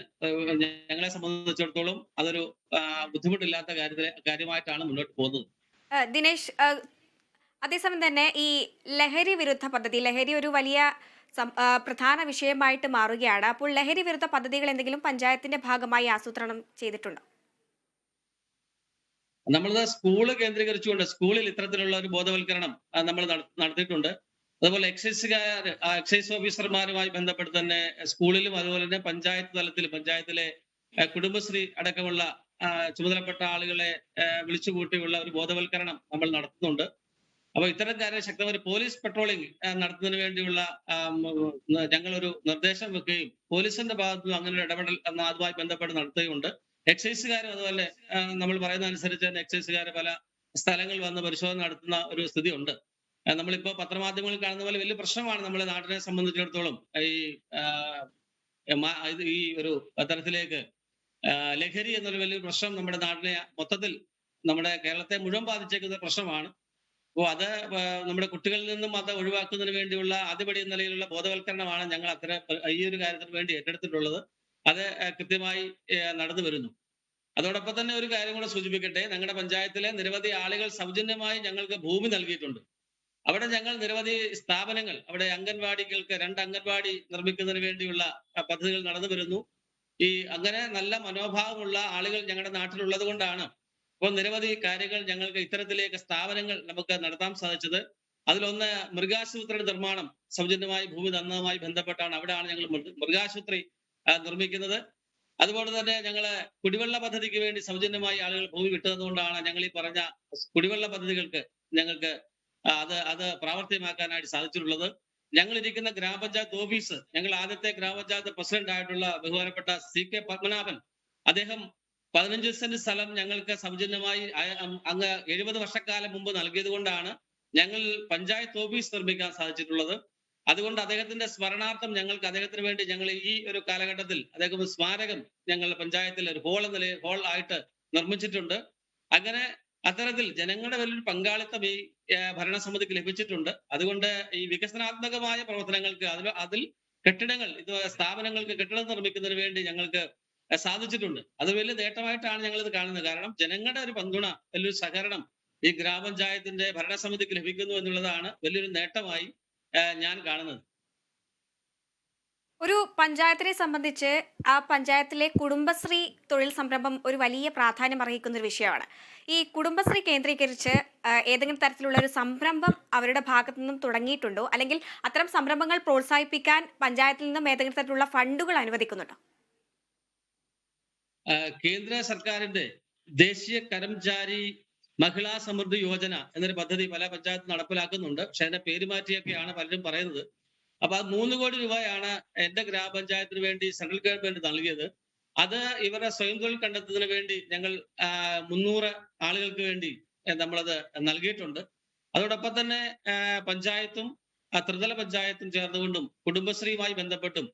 ഞങ്ങളെ സംബന്ധിച്ചിടത്തോളം അതൊരു ബുദ്ധിമുട്ടില്ലാത്ത കാര്യമായിട്ടാണ് മുന്നോട്ട് പോകുന്നത്. ദിനേശ്, അതേസമയം തന്നെ ഈ ലഹരി വിരുദ്ധ പദ്ധതി, ലഹരി ഒരു വലിയ പ്രധാന വിഷയമായിട്ട് മാറുകയാണ്. അപ്പോൾ ലഹരി വിരുദ്ധ പദ്ധതികൾ എന്തെങ്കിലും പഞ്ചായത്തിന്റെ ഭാഗമായി ആസൂത്രണം ചെയ്തിട്ടുണ്ടോ? നമ്മളത് സ്കൂള് കേന്ദ്രീകരിച്ചുകൊണ്ട് സ്കൂളിൽ ഇത്തരത്തിലുള്ള ഒരു ബോധവൽക്കരണം നമ്മൾ നടത്തിയിട്ടുണ്ട്. അതുപോലെ എക്സൈസ് ഓഫീസർമാരുമായി ബന്ധപ്പെട്ട് തന്നെ സ്കൂളിലും അതുപോലെ തന്നെ പഞ്ചായത്ത് തലത്തിലും പഞ്ചായത്തിലെ കുടുംബശ്രീ അടക്കമുള്ള ചുമതലപ്പെട്ട ആളുകളെ വിളിച്ചുകൂട്ടിയുള്ള ഒരു ബോധവൽക്കരണം നമ്മൾ നടത്തുന്നുണ്ട്. അപ്പൊ ഇത്തരം കാര്യം ശക്തമായ പോലീസ് പെട്രോളിംഗ് നടത്തുന്നതിന് വേണ്ടിയുള്ള ഞങ്ങളൊരു നിർദ്ദേശം വെക്കുകയും പോലീസിന്റെ ഭാഗത്തു നിന്ന് അങ്ങനെ ഒരു ഇടപെടൽ അതുമായി ബന്ധപ്പെട്ട് നടത്തുകയുണ്ട്. എക്സൈസുകാരും അതുപോലെ നമ്മൾ പറയുന്ന അനുസരിച്ച് തന്നെ എക്സൈസുകാർ പല സ്ഥലങ്ങളിൽ വന്ന് പരിശോധന നടത്തുന്ന ഒരു സ്ഥിതി ഉണ്ട്. നമ്മളിപ്പോ പത്രമാധ്യമങ്ങളിൽ കാണുന്ന പോലെ വലിയ പ്രശ്നമാണ് നമ്മുടെ നാടിനെ സംബന്ധിച്ചിടത്തോളം ഈ ഒരു തരത്തിലേക്ക് ലഹരി എന്നൊരു വലിയൊരു പ്രശ്നം നമ്മുടെ നാടിനെ മൊത്തത്തിൽ നമ്മുടെ കേരളത്തെ മുഴുവൻ ബാധിച്ചേക്കുന്ന പ്രശ്നമാണ്. അപ്പോൾ അത് നമ്മുടെ കുട്ടികളിൽ നിന്നും അത് ഒഴിവാക്കുന്നതിന് വേണ്ടിയുള്ള ആദ്യപടി എന്ന നിലയിലുള്ള ബോധവൽക്കരണമാണ് ഞങ്ങൾ ഈ ഒരു കാര്യത്തിന് വേണ്ടി ഏറ്റെടുത്തിട്ടുള്ളത്. അത് കൃത്യമായി നടന്നു വരുന്നു. അതോടൊപ്പം തന്നെ ഒരു കാര്യം കൂടെ സൂചിപ്പിക്കട്ടെ, ഞങ്ങളുടെ പഞ്ചായത്തിലെ നിരവധി ആളുകൾ സൗജന്യമായി ഞങ്ങൾക്ക് ഭൂമി നൽകിയിട്ടുണ്ട്. അവിടെ ഞങ്ങൾ നിരവധി സ്ഥാപനങ്ങൾ, അവിടെ അംഗൻവാടികൾക്ക് 2 അംഗൻവാടി നിർമ്മിക്കുന്നതിന് വേണ്ടിയുള്ള പദ്ധതികൾ നടന്നു വരുന്നു. അങ്ങനെ നല്ല മനോഭാവമുള്ള ആളുകൾ ഞങ്ങളുടെ നാട്ടിലുള്ളത് കൊണ്ടാണ് ഇപ്പോൾ നിരവധി കാര്യങ്ങൾ ഞങ്ങൾക്ക് ഇത്തരത്തിലേക്ക് സ്ഥാപനങ്ങൾ നമുക്ക് നടത്താൻ സാധിച്ചത്. അതിലൊന്ന് മൃഗാശുപത്രിയുടെ നിർമ്മാണം സൗജന്യമായി ഭൂമി തന്നതുമായി ബന്ധപ്പെട്ടാണ്. അവിടെയാണ് ഞങ്ങൾ മൃഗാശുപത്രി നിർമ്മിക്കുന്നത്. അതുപോലെ തന്നെ ഞങ്ങള് കുടിവെള്ള പദ്ധതിക്ക് വേണ്ടി സൗജന്യമായി ആളുകൾ ഭൂമി വിട്ടതുകൊണ്ടാണ് ഞങ്ങൾ ഈ പറഞ്ഞ കുടിവെള്ള പദ്ധതികൾക്ക് ഞങ്ങൾക്ക് അത് പ്രാവർത്തികമാക്കാനായിട്ട് സാധിച്ചിട്ടുള്ളത്. ഞങ്ങൾ ഇരിക്കുന്ന ഗ്രാമപഞ്ചായത്ത് ഓഫീസ്, ഞങ്ങൾ ആദ്യത്തെ ഗ്രാമപഞ്ചായത്ത് പ്രസിഡന്റ് ആയിട്ടുള്ള ബഹുമാനപ്പെട്ട CK പത്മനാഭൻ, അദ്ദേഹം 15 സെന്റ് സ്ഥലം ഞങ്ങൾക്ക് സൗജന്യമായി അങ്ങ് 70 വർഷക്കാലം മുമ്പ് നൽകിയത് കൊണ്ടാണ് ഞങ്ങൾ പഞ്ചായത്ത് ഓഫീസ് നിർമ്മിക്കാൻ സാധിച്ചിട്ടുള്ളത്. അതുകൊണ്ട് അദ്ദേഹത്തിന്റെ സ്മരണാർത്ഥം ഞങ്ങൾക്ക് അദ്ദേഹത്തിന് വേണ്ടി ഞങ്ങൾ ഈ ഒരു കാലഘട്ടത്തിൽ അദ്ദേഹം സ്മാരകം ഞങ്ങൾ പഞ്ചായത്തിൽ ഒരു ഹോൾ ആയിട്ട് നിർമ്മിച്ചിട്ടുണ്ട്. അങ്ങനെ അത്തരത്തിൽ ജനങ്ങളുടെ വലിയൊരു പങ്കാളിത്തം ഈ ഭരണസമിതിക്ക് ലഭിച്ചിട്ടുണ്ട്. അതുകൊണ്ട് ഈ വികസനാത്മകമായ പ്രവർത്തനങ്ങൾക്ക് അതിൽ കെട്ടിടങ്ങൾ സ്ഥാപനങ്ങൾക്ക് കെട്ടിടം നിർമ്മിക്കുന്നതിന് വേണ്ടി ഞങ്ങൾക്ക് സാധിച്ചിട്ടുണ്ട്. അത് വലിയ നേട്ടമായിട്ടാണ് ഞങ്ങൾ ഇത് കാണുന്നത്. കാരണം ജനങ്ങളുടെ ഒരു പിന്തുണ, വലിയൊരു സഹകരണം ഈ ഗ്രാമപഞ്ചായത്തിന്റെ ഭരണസമിതിക്ക് ലഭിക്കുന്നു എന്നുള്ളതാണ് വലിയൊരു നേട്ടമായി ഞാൻ കാണുന്നത്. ഒരു പഞ്ചായത്തിനെ സംബന്ധിച്ച് ആ പഞ്ചായത്തിലെ കുടുംബശ്രീ തൊഴിൽ സംരംഭം ഒരു വലിയ പ്രാധാന്യം അർഹിക്കുന്ന ഒരു വിഷയമാണ്. ഈ കുടുംബശ്രീ കേന്ദ്രീകരിച്ച് ഏതെങ്കിലും തരത്തിലുള്ള ഒരു സംരംഭം അവരുടെ ഭാഗത്തു നിന്നും തുടങ്ങിയിട്ടുണ്ടോ? അല്ലെങ്കിൽ അത്തരം സംരംഭങ്ങൾ പ്രോത്സാഹിപ്പിക്കാൻ പഞ്ചായത്തിൽ നിന്നും ഏതെങ്കിലും തരത്തിലുള്ള ഫണ്ടുകൾ അനുവദിക്കുന്നുണ്ടോ? കേന്ദ്ര സർക്കാരിന്റെ ദേശീയ കർമ്മചാരി മഹിളാ സമൃദ്ധി യോജന എന്നൊരു പദ്ധതി പല പഞ്ചായത്ത് നടപ്പിലാക്കുന്നുണ്ട്. പക്ഷെ അതിന്റെ പേര് മാറ്റിയൊക്കെയാണ് പലരും പറയുന്നത്. അപ്പൊ അത് 3 കോടി രൂപയാണ് എന്റെ ഗ്രാമപഞ്ചായത്തിന് വേണ്ടി സെൻട്രൽ ഗവൺമെന്റ് നൽകിയത്. അത് ഇവരുടെ സ്വയം തൊഴിൽ കണ്ടെത്തുന്നതിന് വേണ്ടി ഞങ്ങൾ 300 ആളുകൾക്ക് വേണ്ടി നമ്മളത് നൽകിയിട്ടുണ്ട്. അതോടൊപ്പം തന്നെ പഞ്ചായത്തും ത്രിതല പഞ്ചായത്തും ചേർന്നുകൊണ്ടും കുടുംബശ്രീയുമായി ബന്ധപ്പെട്ടും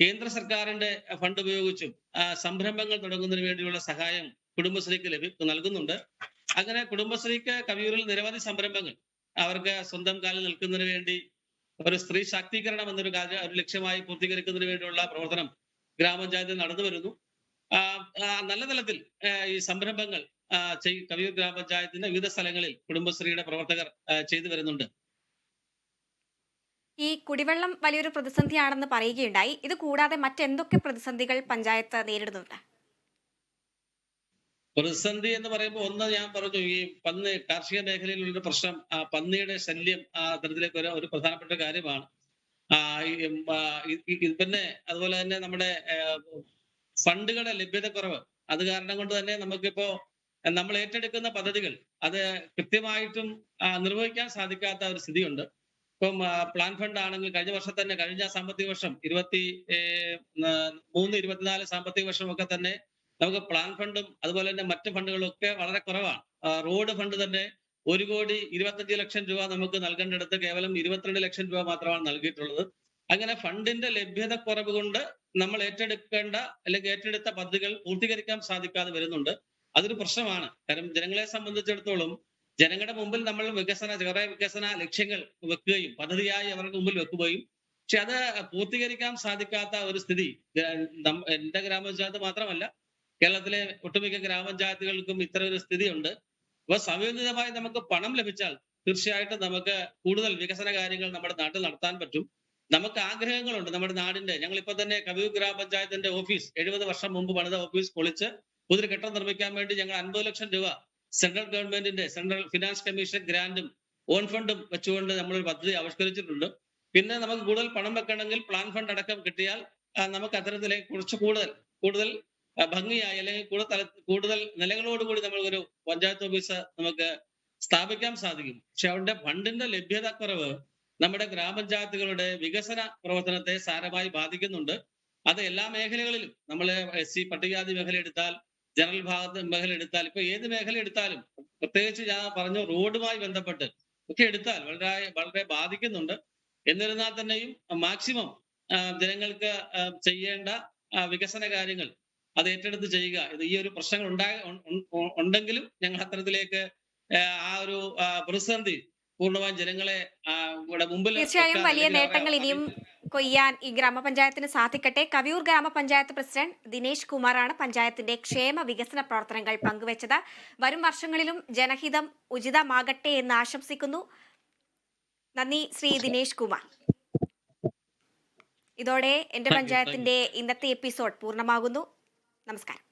കേന്ദ്ര സർക്കാരിന്റെ ഫണ്ട് ഉപയോഗിച്ചും സംരംഭങ്ങൾ തുടങ്ങുന്നതിന് വേണ്ടിയുള്ള സഹായം കുടുംബശ്രീക്ക് നൽകുന്നുണ്ട്. അങ്ങനെ കുടുംബശ്രീക്ക് കവിയൂരിൽ നിരവധി സംരംഭങ്ങൾ അവർക്ക് സ്വന്തം കാലിൽ നിൽക്കുന്നതിന് വേണ്ടി ഒരു സ്ത്രീ ശാക്തീകരണം എന്നൊരു ഒരു ലക്ഷ്യമായി പൂർത്തീകരിക്കുന്നതിന് വേണ്ടിയുള്ള പ്രവർത്തനം ഗ്രാമപഞ്ചായത്തിൽ നടന്നു വരുന്നു. നല്ല തലത്തിൽ ഈ സംരംഭങ്ങൾ കവിയൂർ ഗ്രാമപഞ്ചായത്തിന്റെ വിവിധ സ്ഥലങ്ങളിൽ കുടുംബശ്രീയുടെ പ്രവർത്തകർ ചെയ്തു വരുന്നുണ്ട്. ഈ കുടിവെള്ളം വലിയൊരു പ്രതിസന്ധിയാണെന്ന് പറയുകയുണ്ടായി. ഇത് കൂടാതെ മറ്റെന്തൊക്കെ പ്രതിസന്ധികൾ പഞ്ചായത്ത് നേരിടുന്നുണ്ട്? പ്രതിസന്ധി എന്ന് പറയുമ്പോൾ ഒന്ന് ഞാൻ പറഞ്ഞു, ഈ പന്നി കാർഷിക മേഖലയിലുള്ള പ്രശ്നം, പന്നിയുടെ ശല്യം അത്തരത്തിലേക്ക് ഒരു പ്രധാനപ്പെട്ട കാര്യമാണ്. പിന്നെ അതുപോലെ തന്നെ നമ്മുടെ ഫണ്ടുകളുടെ ലഭ്യതക്കുറവ്, അത് കാരണം കൊണ്ട് തന്നെ നമുക്കിപ്പോ നമ്മൾ ഏറ്റെടുക്കുന്ന പദ്ധതികൾ അത് കൃത്യമായിട്ടും നിർവഹിക്കാൻ സാധിക്കാത്ത ഒരു സ്ഥിതിയുണ്ട്. ഇപ്പം പ്ലാൻ ഫണ്ട് ആണെങ്കിൽ കഴിഞ്ഞ വർഷം തന്നെ, കഴിഞ്ഞ സാമ്പത്തിക വർഷം 23-24 സാമ്പത്തിക വർഷമൊക്കെ തന്നെ നമുക്ക് പ്ലാൻ ഫണ്ടും അതുപോലെ തന്നെ മറ്റ് ഫണ്ടുകളും ഒക്കെ വളരെ കുറവാണ്. റോഡ് ഫണ്ട് തന്നെ 1,25,00,000 രൂപ നമുക്ക് നൽകേണ്ടിടത്ത് കേവലം 22 ലക്ഷം രൂപ മാത്രമാണ് നൽകിയിട്ടുള്ളത്. അങ്ങനെ ഫണ്ടിന്റെ ലഭ്യതക്കുറവ് കൊണ്ട് നമ്മൾ ഏറ്റെടുക്കേണ്ട അല്ലെങ്കിൽ ഏറ്റെടുത്ത പദ്ധതികൾ പൂർത്തീകരിക്കാൻ സാധിക്കാതെ വരുന്നുണ്ട്. അതൊരു പ്രശ്നമാണ്. കാരണം ജനങ്ങളെ സംബന്ധിച്ചിടത്തോളം ജനങ്ങളുടെ മുമ്പിൽ നമ്മൾ കുറെ വികസന ലക്ഷ്യങ്ങൾ വെക്കുകയും പദ്ധതിയായി അവർക്ക് മുമ്പിൽ വെക്കുകയും, പക്ഷെ അത് പൂർത്തീകരിക്കാൻ സാധിക്കാത്ത ഒരു സ്ഥിതി എന്റെ ഗ്രാമപഞ്ചായത്ത് മാത്രമല്ല, കേരളത്തിലെ ഒട്ടുമിക്ക ഗ്രാമപഞ്ചായത്തുകൾക്കും ഇത്തരം ഒരു സ്ഥിതിയുണ്ട്. അപ്പൊ സമയോചിതമായി നമുക്ക് പണം ലഭിച്ചാൽ തീർച്ചയായിട്ടും നമുക്ക് കൂടുതൽ വികസന കാര്യങ്ങൾ നമ്മുടെ നാട്ടിൽ നടത്താൻ പറ്റും. നമുക്ക് ആഗ്രഹങ്ങളുണ്ട് നമ്മുടെ നാടിന്റെ. ഞങ്ങളിപ്പോ തന്നെ കവിയൂർ ഗ്രാമപഞ്ചായത്തിന്റെ ഓഫീസ് 70 വർഷം മുമ്പ് പണിത ഓഫീസ് പൊളിച്ച് പുതിയൊരു കെട്ടിടം നിർമ്മിക്കാൻ വേണ്ടി ഞങ്ങൾ 50 ലക്ഷം രൂപ സെൻട്രൽ ഗവൺമെന്റിന്റെ സെൻട്രൽ ഫിനാൻസ് കമ്മീഷൻ ഗ്രാന്റും ഓൺ ഫണ്ടും വെച്ചുകൊണ്ട് നമ്മളൊരു പദ്ധതി ആവിഷ്കരിച്ചിട്ടുണ്ട്. പിന്നെ നമുക്ക് കൂടുതൽ പണം വെക്കണമെങ്കിൽ പ്ലാൻ ഫണ്ട് അടക്കം കിട്ടിയാൽ നമുക്ക് അത്തരത്തിലേക്ക് കുറച്ച് കൂടുതൽ ഭംഗിയായി അല്ലെങ്കിൽ കൂടുതൽ നിലകളോടുകൂടി നമ്മൾ ഒരു പഞ്ചായത്ത് ഓഫീസ് നമുക്ക് സ്ഥാപിക്കാൻ സാധിക്കും. പക്ഷെ അവരുടെ ഫണ്ടിന്റെ ലഭ്യതക്കുറവ് നമ്മുടെ ഗ്രാമപഞ്ചായത്തുകളുടെ വികസന പ്രവർത്തനത്തെ സാരമായി ബാധിക്കുന്നുണ്ട്. അത് എല്ലാ മേഖലകളിലും, നമ്മൾ SC പട്ടികജാതി മേഖല എടുത്താൽ, ജനറൽ മേഖല എടുത്താൽ, ഇപ്പൊ ഏത് മേഖല എടുത്താലും, പ്രത്യേകിച്ച് ഞാൻ പറഞ്ഞു റോഡുമായി ബന്ധപ്പെട്ട് ഒക്കെ എടുത്താൽ വളരെ ബാധിക്കുന്നുണ്ട്. എന്നിരുന്നാൽ തന്നെയും മാക്സിമം ജനങ്ങൾക്ക് ചെയ്യേണ്ട വികസന കാര്യങ്ങൾ അത് ഏറ്റെടുത്ത് ചെയ്യുക. ഈ ഒരു പ്രശ്നങ്ങൾ ഉണ്ടെങ്കിലും ഞങ്ങൾ അത്തരത്തിലേക്ക് ആ ഒരു പ്രതിസന്ധി പൂർണ്ണമായും ജനങ്ങളെ മുമ്പിൽ തീർച്ചയായും വലിയ നേട്ടങ്ങൾ ഇനിയും കൊയ്യാൻ ഈ ഗ്രാമപഞ്ചായത്തിന് സാധിക്കട്ടെ. കവിയൂർ ഗ്രാമപഞ്ചായത്ത് പ്രസിഡന്റ് ദിനേശ് കുമാറാണ് പഞ്ചായത്തിന്റെ ക്ഷേമ വികസന പ്രവർത്തനങ്ങൾ പങ്കുവച്ചത്. വരും വർഷങ്ങളിലും ജനഹിതം ഉചിതമാകട്ടെ എന്ന് ആശംസിക്കുന്നു. നന്ദി ശ്രീ ദിനേശ് കുമാർ. ഇതോടെ എന്റെ പഞ്ചായത്തിന്റെ ഇന്നത്തെ എപ്പിസോഡ് പൂർണ്ണമാകുന്നു. നമസ്കാരം.